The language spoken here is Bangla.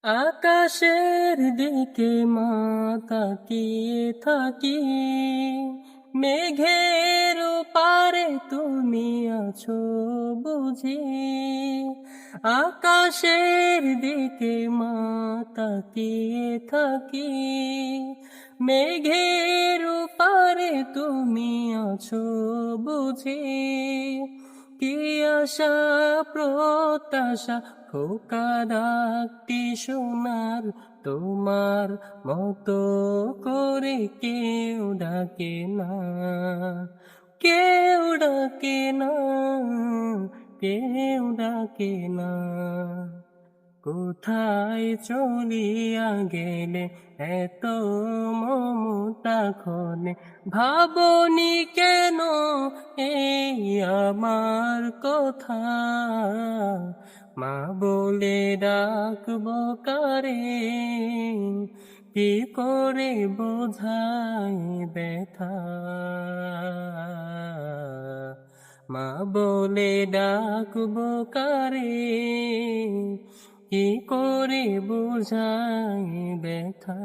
আকাশের দিকে মা তাকিয়ে থাকি, মেঘের পারে তুমি আছো বুঝি। আকাশের দিকে মা তাকিয়ে থাকি, মেঘের পারে তুমি আছো বুঝি। কি আশা প্রত্যাশা খোকা ডাকটি শোনার, তোমার মতো করে কেউ ডাকে না, কেউ ডাকে না, কেউ ডাকে না। কোথায় চলিয়া গেলে এত মমতা ক্ষণে, ভাবনি কেন এই আমার কথা। মা বলে ডাকবো কারে, কি করে বোঝাই ব্যথা। মা বলে ডাকবো কারে, কি করে বোঝাই ব্যথা।